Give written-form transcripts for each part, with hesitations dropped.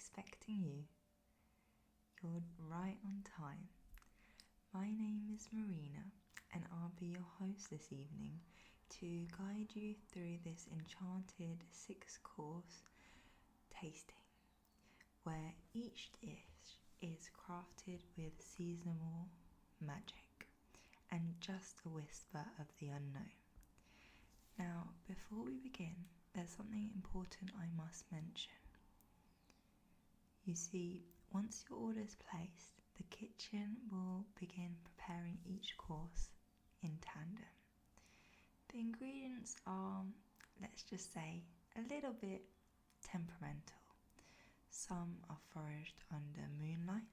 expecting you. You're right on time. My name is Marina, and I'll be your host this evening to guide you through this enchanted 6-course tasting, where each dish is crafted with seasonal magic and just a whisper of the unknown. Now, before we begin, there's something important I must mention. You see, once your order is placed, the kitchen will begin preparing each course in tandem. The ingredients are, let's just say, a little bit temperamental. Some are foraged under moonlight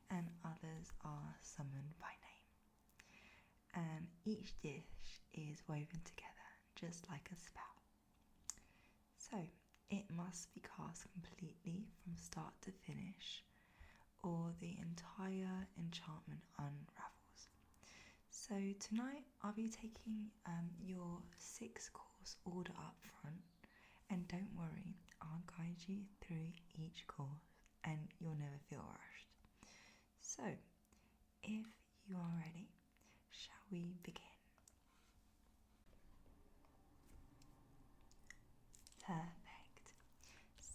and others are summoned by name. And each dish is woven together just like a spell. So, it must be cast completely from start to finish, or the entire enchantment unravels. So tonight I'll be taking your 6-course order up front, and don't worry, I'll guide you through each course and you'll never feel rushed. So, if you are ready, shall we begin? Perfect.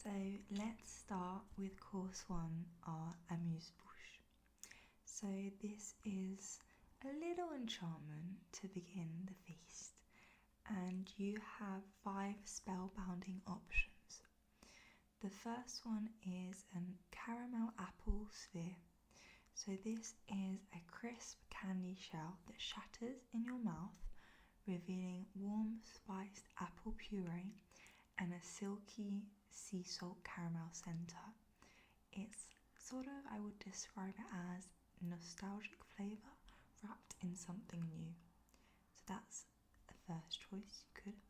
So let's start with course 1, our amuse-bouche. So this is a little enchantment to begin the feast, and you have 5 spellbounding options. The first one is an caramel apple sphere. So this is a crisp candy shell that shatters in your mouth, revealing warm spiced apple puree and a silky sea salt caramel centre. It's sort of, I would describe it as nostalgic flavour wrapped in something new. So that's the first choice you could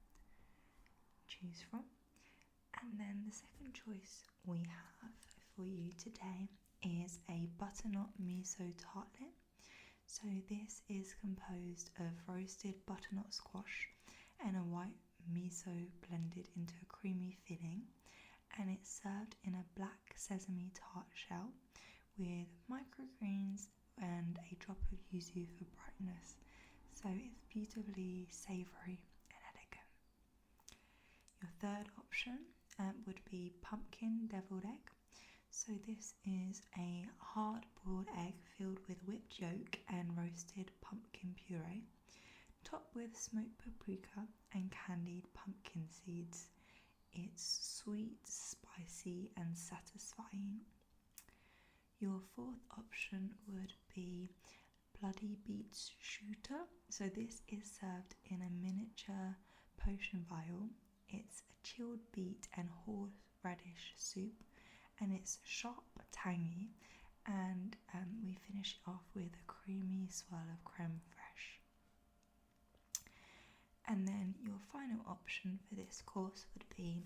choose from. And then the second choice we have for you today is a butternut miso tartlet. So this is composed of roasted butternut squash and a white miso blended into a creamy filling, and it's served in a black sesame tart shell with microgreens and a drop of yuzu for brightness. So it's beautifully savoury and elegant. Your third option would be pumpkin deviled egg. So this is a hard-boiled egg filled with whipped yolk and roasted pumpkin puree, topped with smoked paprika and candied pumpkin seeds. It's sweet, spicy and satisfying. Your fourth option would be bloody beets shooter. So this is served in a miniature potion vial. It's a chilled beet and horseradish soup, and it's sharp, tangy, and we finish it off with a creamy swirl of creme fraiche. And then your final option for this course would be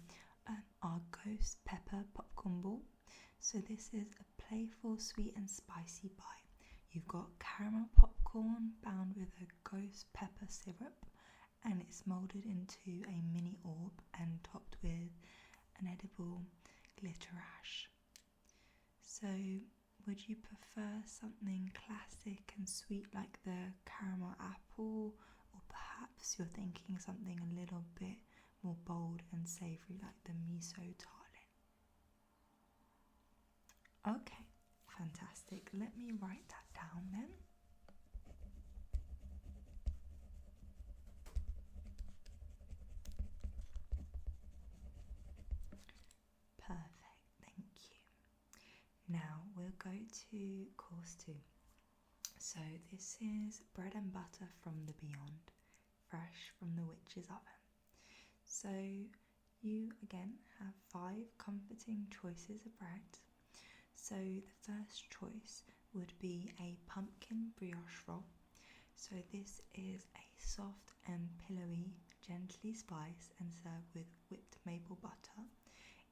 our ghost pepper popcorn ball. So this is a playful, sweet and spicy bite. You've got caramel popcorn bound with a ghost pepper syrup, and it's moulded into a mini orb and topped with an edible glitter ash. So would you prefer something classic and sweet like the caramel apple, or perhaps you're thinking something a little bit more bold and savoury like the miso tartlet? Okay, fantastic. Let me write that down then. Perfect, thank you. Now we'll go to course 2. So this is bread and butter from the beyond, fresh from the witch's oven. So you again have 5 comforting choices of bread. So the first choice would be a pumpkin brioche roll. So this is a soft and pillowy, gently spiced and served with whipped maple butter.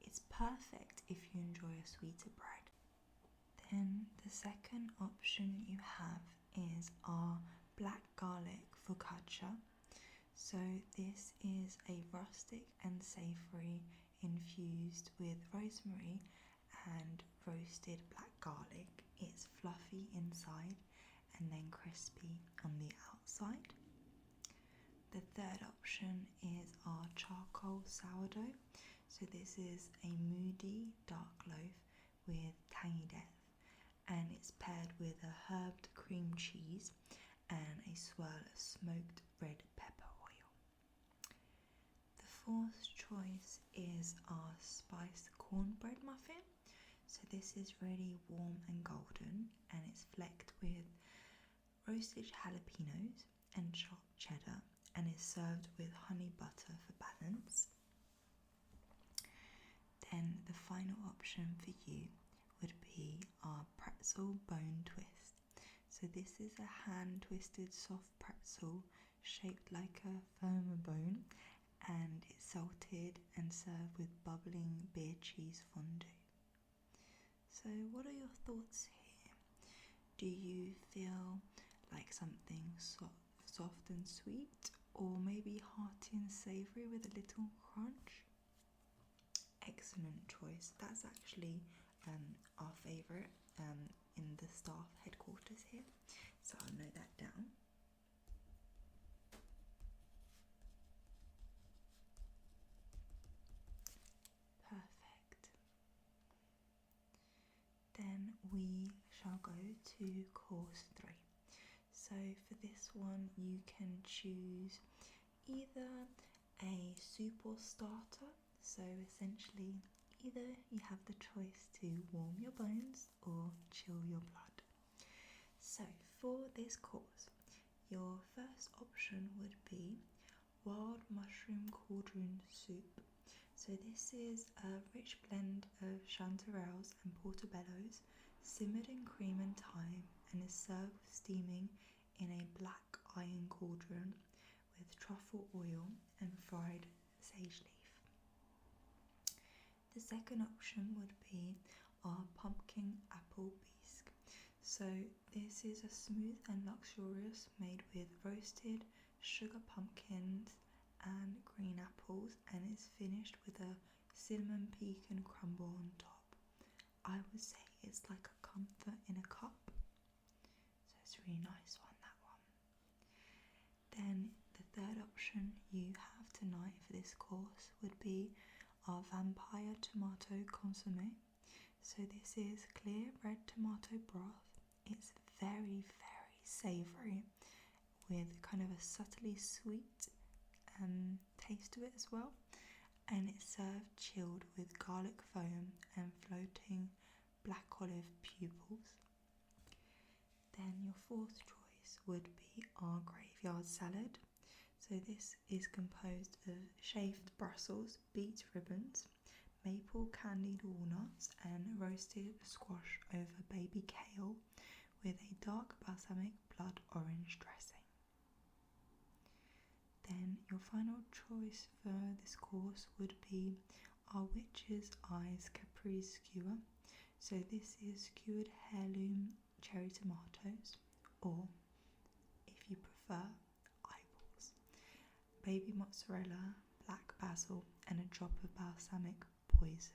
It's perfect if you enjoy a sweeter bread. Then the second option you have is our black garlic focaccia. So this is a rustic and savoury infused with rosemary hand roasted black garlic. It's fluffy inside and then crispy on the outside. The third option is our charcoal sourdough. So this is a moody dark loaf with tangy depth, and it's paired with a herbed cream cheese and a swirl of smoked red pepper oil. The fourth choice is our spiced cornbread muffin. So this is really warm and golden, and it's flecked with roasted jalapenos and chopped cheddar, and is served with honey butter for balance. Then the final option for you would be our pretzel bone twist. So this is a hand twisted soft pretzel shaped like a firmer bone, and it's salted and served with bubbling beer cheese fondue. So what are your thoughts here? Do you feel like something soft and sweet, or maybe hearty and savoury with a little crunch? Excellent choice. That's actually our favourite in the staff headquarters here, so I'll note that down. Perfect. Then we shall go to course 3. So for this one you can choose either a soup or starter. So essentially either you have the choice to warm your bones or chill your blood. So for this course, your first option would be wild mushroom cauldron soup. So this is a rich blend of chanterelles and portobellos simmered in cream and thyme, and is served steaming in a black iron cauldron with truffle oil and fried sage leaf. The second option would be our pumpkin apple bisque. So this is a smooth and luxurious, made with roasted sugar pumpkins and green apples, and is finished with a cinnamon pecan crumble on top. I would say it's like a comfort in a cup, so it's a really nice one, that one. Then the third option you have tonight for this course would be our vampire tomato consomme. So this is clear red tomato broth. It's very, very savoury with kind of a subtly sweet taste to it as well, and it's served chilled with garlic foam and floating black olive pupils. Then your fourth choice would be our graveyard salad. So this is composed of shaved Brussels beet ribbons, maple candied walnuts, and roasted squash over baby kale with a dark balsamic blood orange dressing. Then your final choice for this course would be our witch's eyes caprese skewer. So this is skewered heirloom cherry tomatoes, or if you prefer, eyeballs, baby mozzarella, black basil, and a drop of balsamic poison.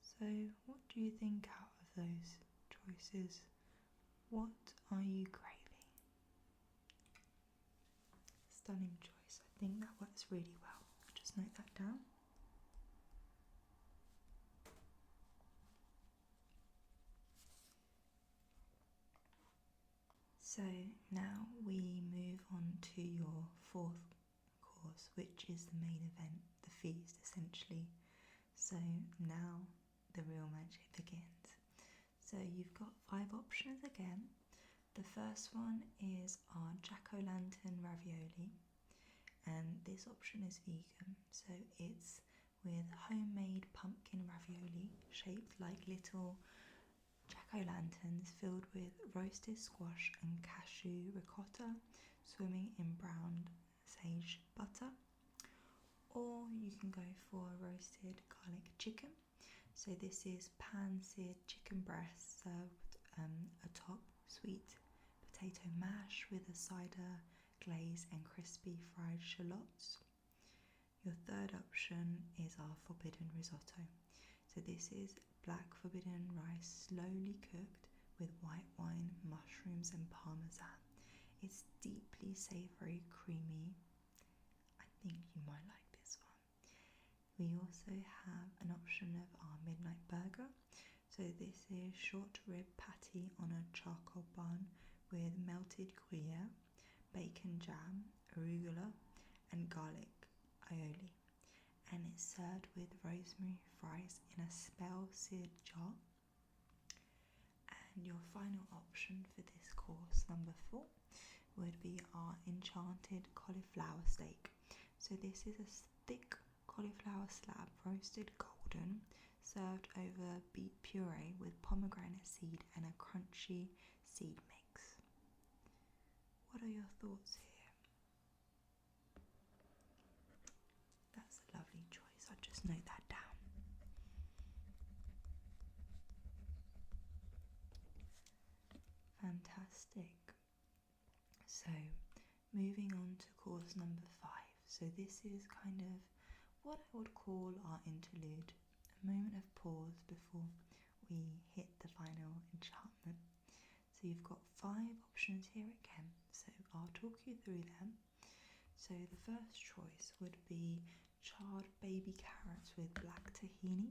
So what do you think out of those choices? What are you craving? Stunning choice. I think that works really well. Just note that down. So now we move on to your fourth course, which is the main event, the feast essentially. So now the real magic begins. So you've got 5 options again. The first one is our jack-o'-lantern ravioli, and this option is vegan. So it's with homemade pumpkin ravioli shaped like little jack-o'-lanterns filled with roasted squash and cashew ricotta swimming in browned sage butter. Or you can go for roasted garlic chicken. So this is pan-seared chicken breast served atop sweet potato mash with a cider glaze and crispy fried shallots. Your third option is our forbidden risotto. So So this is black forbidden rice, slowly cooked with white wine, mushrooms and parmesan. It's deeply savoury, creamy. I think you might like this one. We also have an option of our midnight burger. So this is short rib patty on a charcoal bun with melted gruyere, bacon jam, arugula and garlic aioli. And it's served with rosemary fries in a spell-seared jar. And your final option for this course, number 4, would be our enchanted cauliflower steak. So this is a thick cauliflower slab, roasted golden, served over beet puree with pomegranate seed and a crunchy seed mix. What are your thoughts here? That's a lovely choice. I'll just note that down. Fantastic. So, moving on to course number 5. So this is kind of what I would call our interlude, a moment of pause before we hit the final enchantment. So you've got 5 options here again, so I'll talk you through them. So the first choice would be charred baby carrots with black tahini.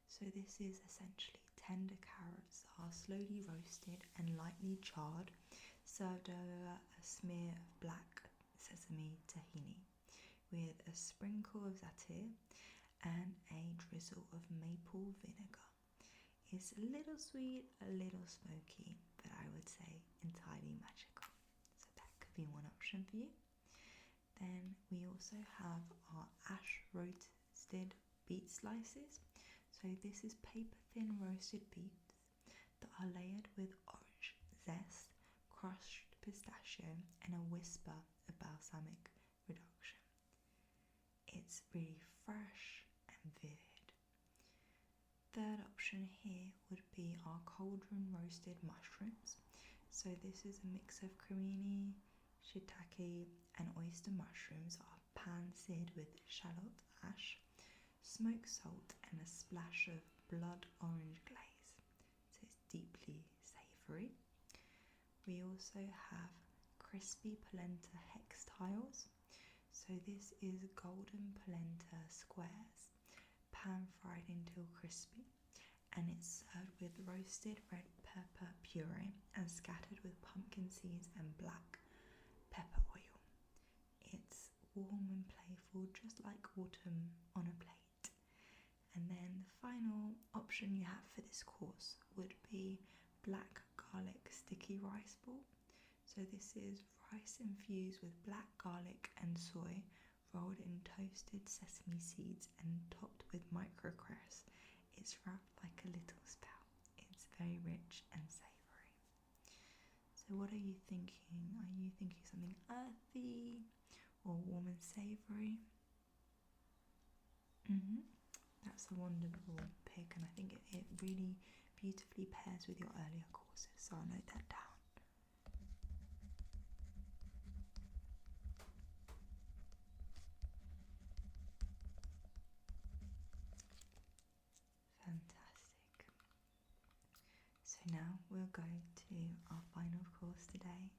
So this is essentially tender carrots that are slowly roasted and lightly charred, served over a smear of black sesame tahini with a sprinkle of za'atar and a drizzle of maple vinegar. It's a little sweet, a little smoky, but I would say entirely magical. So that could be one option for you. Then we also have our ash roasted beet slices. So this is paper thin roasted beets that are layered with orange zest, crushed pistachio and a whisper of balsamic reduction. It's really fresh and vivid. Third option here would be our cauldron roasted mushrooms. So this is a mix of cremini, shiitake and oyster mushrooms are pan-seared with shallot ash, smoked salt and a splash of blood orange glaze. So it's deeply savoury. We also have crispy polenta hex tiles. So this is golden polenta squares, pan fried until crispy, and it's served with roasted red pepper puree and scattered with pumpkin seeds and black pepper oil. It's warm and playful, just like autumn on a plate. And then the final option you have for this course would be black garlic sticky rice ball. So this is rice infused with black garlic and soy, rolled in toasted sesame seeds and topped with microcress. It's wrapped like a little spell. It's very rich and savoury. So what are you thinking? Are you thinking something earthy or warm and savoury? That's a wonderful pick, and I think it really beautifully pairs with your earlier courses, so I'll note that down. Fantastic. So now we'll go to our final course today,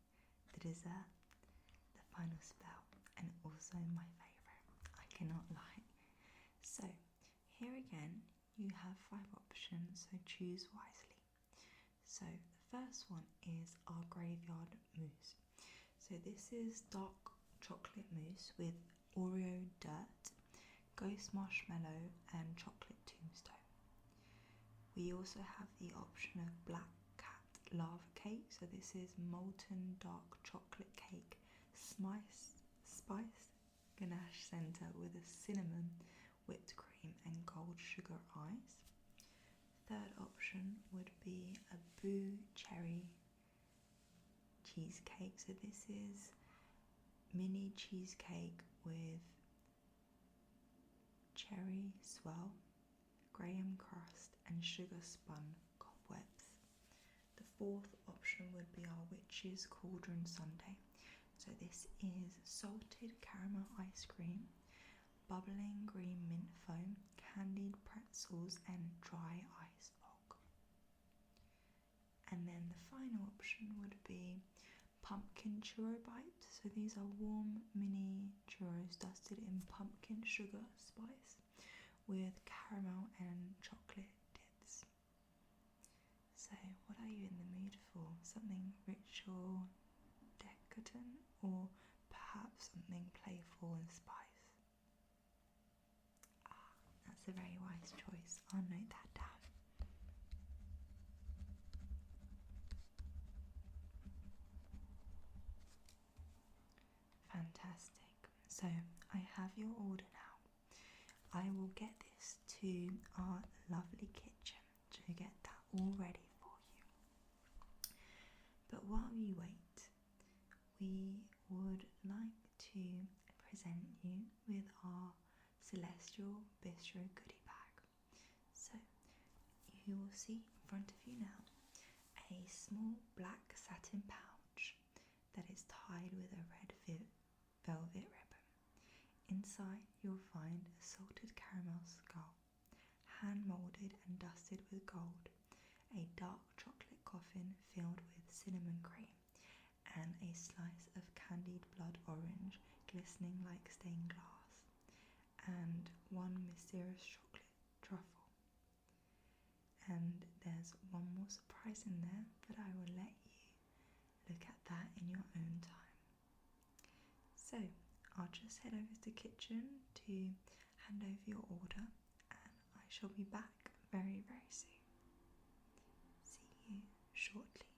the dessert, the final spell, and also my favourite. I cannot lie. So here again you have 5 options, so choose wisely. So the first one is our graveyard mousse. So this is dark chocolate mousse with Oreo dirt, ghost marshmallow and chocolate tombstone. We also have the option of black cat lava cake. So this is molten dark chocolate cake, spiced ganache center with a cinnamon, whipped cream and gold sugar ice. Third option would be a boo cherry cheesecake. So this is mini cheesecake with cherry swirl, graham crust and sugar spun cobwebs. The fourth option would be our witch's cauldron sundae. So this is salted caramel ice cream, bubbling green mint foam, candied pretzels and dry ice fog. And then the final option would be pumpkin churro bites. So these are warm mini churros dusted in pumpkin sugar spice with caramel and chocolate dips. So what are you in the mood for? Something rich or decadent, or perhaps something playful and spice? Ah, that's a very wise choice. I'll note that down. Fantastic. So I have your order now. I will get this to our lovely kitchen to get that all ready for you. But while you wait, we would like to present you with our Celestial Bistro goodie bag. So you will see in front of you now a small black satin pouch that is tied with a red velvet ribbon. Inside you'll find a salted caramel skull, hand moulded and dusted with gold, a dark chocolate coffin filled with cinnamon cream, and a slice of candied blood orange glistening like stained glass, and one mysterious chocolate truffle. And there's one more surprise in there, but I will let you look at that in your own time. So I'll just head over to the kitchen to hand over your order, and I shall be back very, very soon. See you shortly.